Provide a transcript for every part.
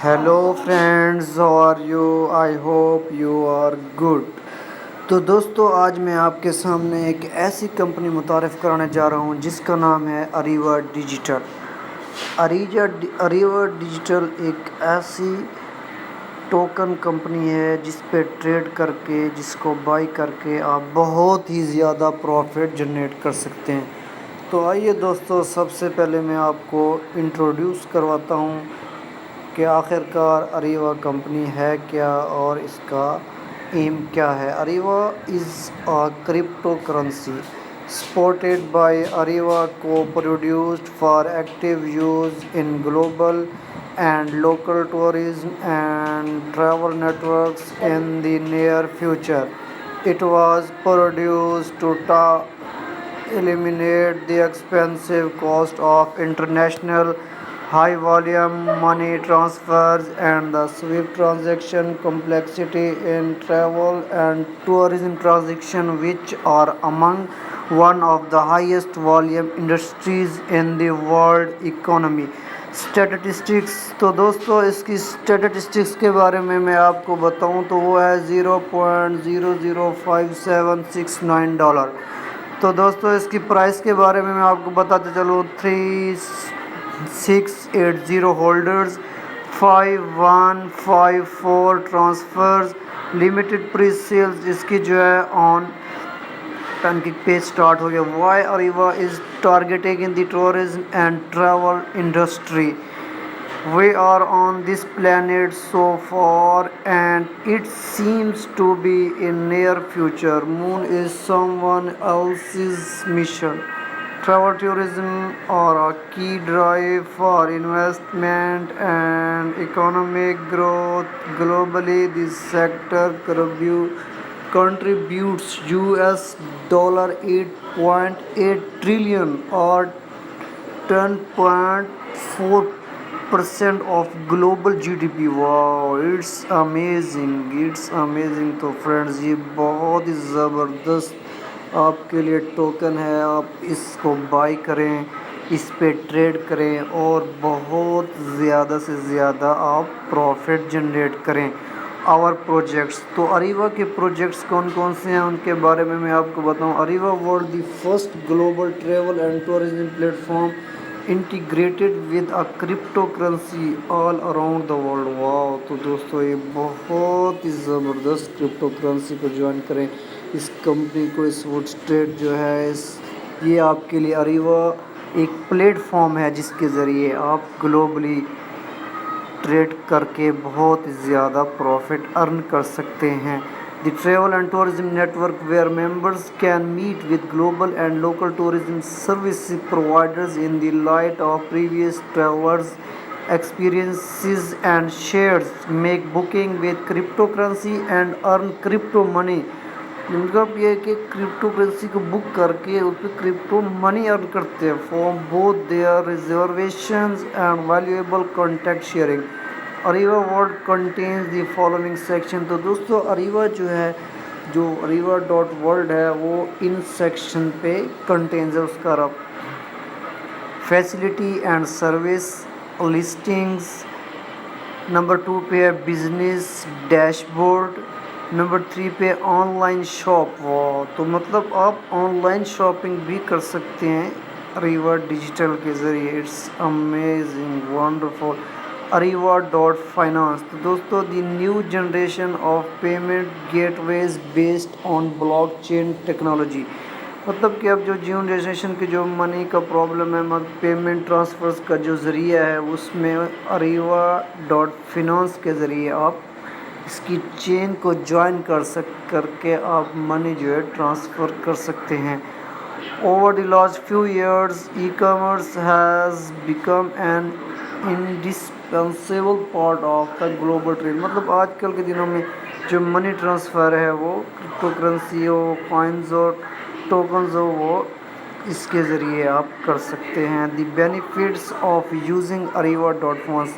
Hello friends, how are you? I hope you are good. تو دوستو، آج میں آپ کے سامنے ایک ایسی کمپنی متعارف کرانے جا رہا ہوں جس کا نام ہے اریوا ڈیجیٹل۔ اریوا ڈیجیٹل ایک ایسی ٹوکن کمپنی ہے جس پہ ٹریڈ کر کے، جس کو بائی کر کے آپ بہت ہی زیادہ پروفٹ جنریٹ کر سکتے ہیں۔ تو آئیے دوستو، سب سے پہلے میں آپ کو انٹروڈیوس کرواتا ہوں کہ آخر کار اریوا کمپنی ہے کیا اور اس کا ایم کیا ہے۔ Ariva is a cryptocurrency supported by Ariva co-produced for active use in global and local tourism and travel networks in the near future. It was produced to eliminate the expensive cost of international high-volume money transfers and the swift transaction complexity in travel and tourism transactions, which are among one of the highest volume industries in the world economy. Statistics, تو دوستو اس کی statistics کے بارے میں آپ کو بتاؤں تو وہ ہے $0.00579۔ تو دوستو اس کی پرائس کے بارے میں آپ کو بتاتے چلوں، 3680 holders, 5154 transfers, limited presales اس کی جو ہے آن پینکیک پیج سٹارٹ ہو گیا۔ Why Ariva is targeting in the tourism and travel industry. We are on this planet so far and it seems to be in near future. Moon is someone else's mission. Travel tourism are a key drive for investment and economic growth globally. This sector contributes $8.8 trillion or 10.4% of global GDP. Wow, it's amazing. تو friends, یہ بہت ہی زبردست آپ کے لیے token ہے۔ آپ اس کو بائی کریں، اس پہ ٹریڈ کریں اور بہت زیادہ سے زیادہ آپ پروفٹ جنریٹ کریں۔ اور پروجیکٹس، تو اریوا کے پروجیکٹس کون کون سے ہیں ان کے بارے میں آپ کو بتاؤں۔ Ariva World the first global travel and tourism platform integrated with a cryptocurrency all around the world. Wow, تو دوستو یہ بہت ہی زبردست کرپٹو کرنسی کو جوائن کریں اس کمپنی کو۔ اس وڈ اسٹریٹ جو ہے یہ آپ کے لیے اریوا ایک پلیٹ فارم ہے جس کے ذریعے آپ گلوبلی ٹریڈ کر کے بہت زیادہ پروفٹ ارن کر سکتے ہیں۔ The travel and tourism network where members can meet with global and local tourism service providers in the light of previous travelers' experiences and shares, make booking with cryptocurrency and earn crypto money. مطلب یہ ہے کہ crypto currency کو بک کر کے اس پہ crypto منی earn کرتے ہیں for both their reservations and valuable contact sharing. Ariva World contains the following section. تو دوستو اریوا جو ہے، جو اریوا.ورلڈ ہے وہ ان سیکشن پہ کنٹینز ہے۔ اس کا facility and service listings, number 2 پہ ہے بزنس ڈیش بورڈ، نمبر 3 پہ آن لائن شاپ۔ واو، تو مطلب آپ آن لائن شاپنگ بھی کر سکتے ہیں اریوا ڈیجیٹل کے ذریعے۔ It's amazing, wonderful. اریوا.فائنانس، تو دوستو the new generation of payment gateways based on blockchain technology. مطلب کہ اب جو جنریشن کی جو منی کا پرابلم ہے، پیمنٹ ٹرانسفرز کا جو ذریعہ ہے، اس میں اریوا.فائنانس کے ذریعے آپ اس کی چین کو جوائن کر کے آپ منی جو ہے ٹرانسفر کر سکتے ہیں۔ Over the last few years e commerce has become an indispensable part of the global trade. مطلب آج کل کے دنوں میں جو منی ٹرانسفر ہے وہ کرپٹو کرنسی ہو، کوائنز ہو، ٹوکنز ہو، وہ اس کے ذریعے آپ کر سکتے ہیں۔ دی بینیفٹس آف یوزنگ اریوا.فائنانس،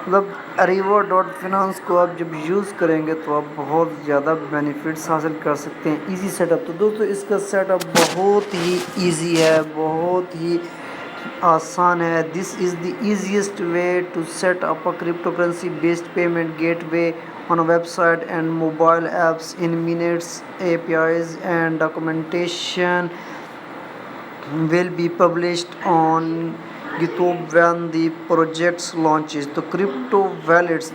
مطلب اریوا.فائنانس کو آپ جب یوز کریں گے تو آپ بہت زیادہ بینیفٹس حاصل کر سکتے ہیں۔ ایزی سیٹ اپ، تو دوستو اس کا سیٹ اپ بہت ہی ایزی ہے، بہت ہی آسان ہے. This is the easiest way to set up a cryptocurrency based payment gateway on a website and mobile apps in minutes. APIs and documentation will be published on GitHub when the project launches. The crypto wallets,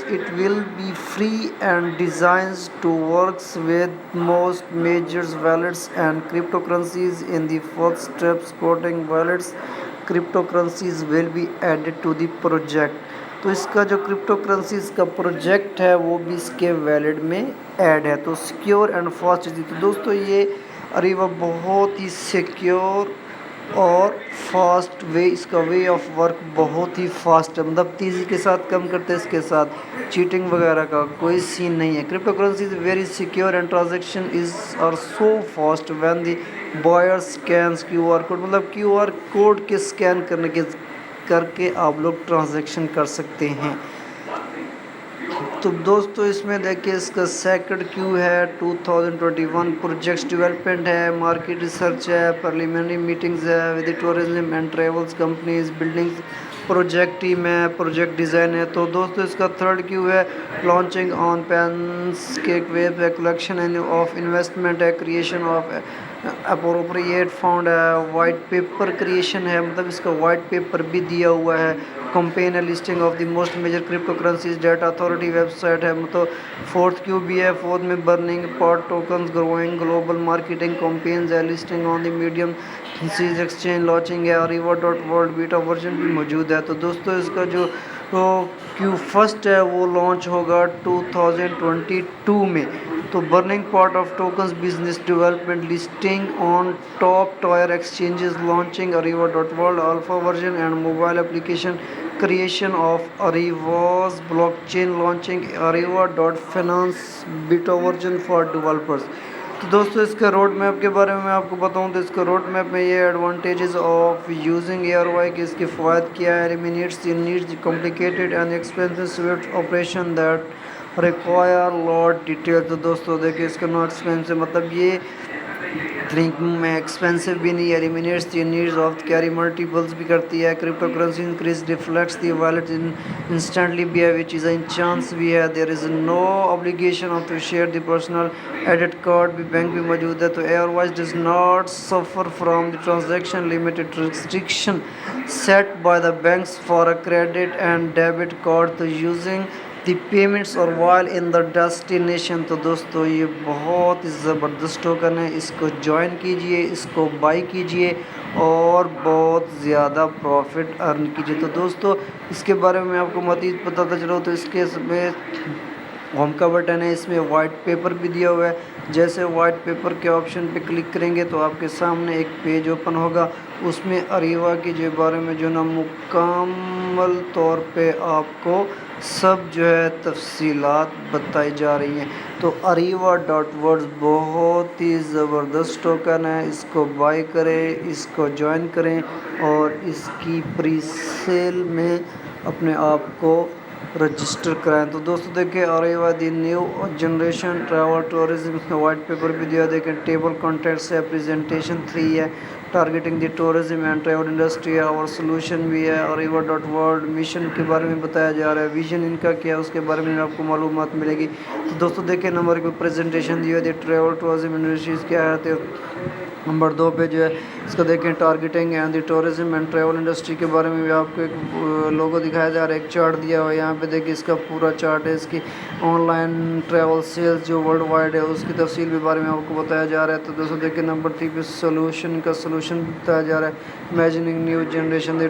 it will be free and designed to work with most major wallets and cryptocurrencies. In the first step, supporting wallets cryptocurrencies will be added to the project. تو اس کا جو crypto currencies کا project ہے وہ بھی اس کے valid میں add ہے. تو سیکیور اینڈ فاسٹ. تو دوستو یہ اریوا بہت ہی سیکیور اور فاسٹ وے، اس کا وے آف ورک بہت ہی فاسٹ ہے، مطلب تیزی کے ساتھ کم کرتے ہیں. اس کے ساتھ چیٹنگ وغیرہ کا کوئی سین نہیں ہے. Cryptocurrency is very secure and transaction are so fast when the buyer scans Q R code, مطلب کیو آر کوڈ کے اسکین کر کے آپ لوگ ٹرانزیکشن کر سکتے ہیں. تو دوستو اس میں دیکھیں اس کا سیکنڈ کیو ہے 2021 پروجیکٹس ڈیولپمنٹ ہے، مارکیٹ ریسرچ ہے، پرلیمنری میٹنگز ہے with tourism and travels companies, building project team ہے، پروجیکٹ ڈیزائن ہے. تو دوستو اس کا تھرڈ کیو ہے لانچنگ آن پینس کیک ویب ہے، کلیکشن آف انویسٹمنٹ ہے، کریشن آف اپروپریٹ فنڈ ہے، وائٹ پیپر کریشن ہے، مطلب اس کا وائٹ پیپر بھی دیا ہوا ہے. کمپین ہے listing of the most major cryptocurrencies, data authority website ہے. مطلب فورتھ کیو بھی ہے، فورتھ میں burning part tokens, growing global marketing campaigns ہے، listing on the medium size exchange, launching ہے، Ariva dot world beta version بھی موجود ہے. تو دوستو اس کا جو کیو فرسٹ ہے وہ لانچ ہوگا 2022 میں. تو burning part of tokens, business development, listing on top tier exchanges, launching Ariva dot world alpha version and mobile application, creation of Ariva's blockchain, launching Ariva dot finance beta version for developers. تو دوستو اس کا road map کے بارے میں آپ کو بتاؤں تو اس کا روڈ میپ میں یہ ایڈوانٹیجز آف یوزنگ ARY کہ اس کے فوائد کیا ہے. Eliminates the needs complicated and expensive Swift operation that require lot detail. تو دوستو دیکھیں اس کا ناٹ ایکسپینسو، مطلب یہ تھنکنگ میں ایکسپینسو بھی نہیں. Eliminates the needs of carry multiples بھی کرتی ہے. Crypto currency increase reflects the wallet instantly بھی ہے، وچ از ان چانس بھی ہے. دیر از نو obligation of to share the personal edit card بھی بینک بھی موجود ہے. تو ARY does not suffer from the transaction limited restriction set by the banks for a credit and debit card to using the payments or while in the destination. تو دوستو یہ بہت زبردست ٹوکن ہے، اس کو جوائن کیجئے، اس کو بائی کیجئے اور بہت زیادہ پروفٹ ارن کیجئے. تو دوستو اس کے بارے میں آپ کو مزید بتاتا چلو تو اس کے میں ہوم کا بٹن ہے، اس میں وائٹ پیپر بھی دیا ہوا ہے. جیسے وائٹ پیپر کے آپشن پہ کلک کریں گے تو آپ کے سامنے ایک پیج اوپن ہوگا، اس میں اریوا کے جو بارے میں جو نا مکمل طور پہ آپ کو سب جو ہے تفصیلات بتائی جا رہی ہیں. تو اریوا ڈاٹ ورڈز بہت ہی زبردست ٹوکن ہے، اس کو بائی کریں، اس کو جوائن کریں اور اس کی پری سیل میں اپنے آپ کو رجسٹر کرائیں. تو دوستو دیکھیں اریوا دی نیو جنریشن ٹریول ٹورزم کا وائٹ پیپر بھی دیا. دیکھیں ٹیبل کنٹینٹس ہے، پریزنٹیشن 3 ہے، targeting the tourism and travel industry ہے، اور سولوشن بھی ہے. اریوا ڈاٹ ورلڈ مشن کے بارے میں بتایا جا رہا ہے، ویژن ان کا کیا ہے اس کے بارے میں آپ کو معلومات ملے گی. تو دوستو دیکھیں نمبر پہ پریزنٹیشن دی ہے ٹریول ٹورزم انڈسٹریز کیا ہے. نمبر 2 پہ جو ہے اس کا دیکھیں targeting and the tourism and travel industry کے بارے میں بھی آپ کو ایک لوگو دکھایا جا رہا ہے، ایک چارٹ دیا ہوا ہے یہاں پہ. دیکھیں اس کا پورا چارٹ ہے، اس کی آن لائن ٹریول سیلز جو ورلڈ وائڈ ہے اس کی تفصیل کے بارے میں آپ کو بتایا جا رہا ہے. تو دوستو دیکھیں نمبر 3 پہ سولوشن کا سولوشن بتایا جا رہا ہے. امیجننگ نیو جنریشن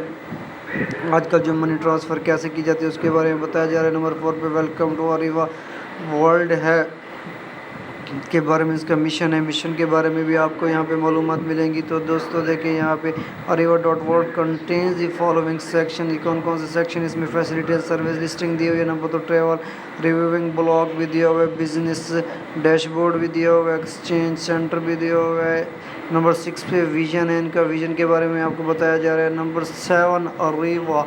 آج کل جو منی ٹرانسفر کیسے کی جاتی ہے اس کے بارے میں بتایا جا رہا ہے. نمبر 4 پہ ویلکم ٹو اریوا ورلڈ ہے کے بارے میں اس کا مشن ہے، مشن کے بارے میں بھی آپ کو یہاں پہ معلومات ملیں گی. تو دوستو دیکھیں یہاں پہ Ariva dot world contains the following section. یہ کون کون سے سیکشن اس میں فیسلٹیز سروس لسٹنگ دی ہوئی ہے. نمبر 2 ٹریول ریویونگ بلاگ بھی دیا ہوا ہے، بزنس ڈیش بورڈ بھی دیا ہوا ہے، ایکسچینج سینٹر بھی دیا ہوا ہے. نمبر 6 پہ ویژن ہے، ان کا ویژن کے بارے میں آپ کو بتایا جا رہا ہے. Number 7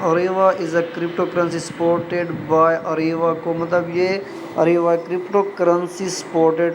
Ariva is a cryptocurrency supported by Ariva کو، مطلب یہ Ariva cryptocurrency supported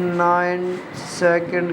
9 2nd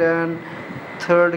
10 3rd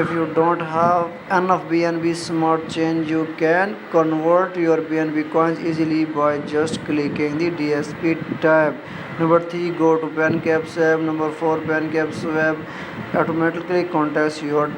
If you don't have enough BNB smart chain, you can convert your BNB coins easily by just clicking the DSP tab. Number 3 go to Pancapes app. Number 4 Pancapes web automatically contacts your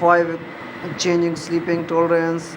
5 changing sleeping tolerance।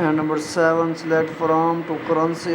and number 7 select from to currency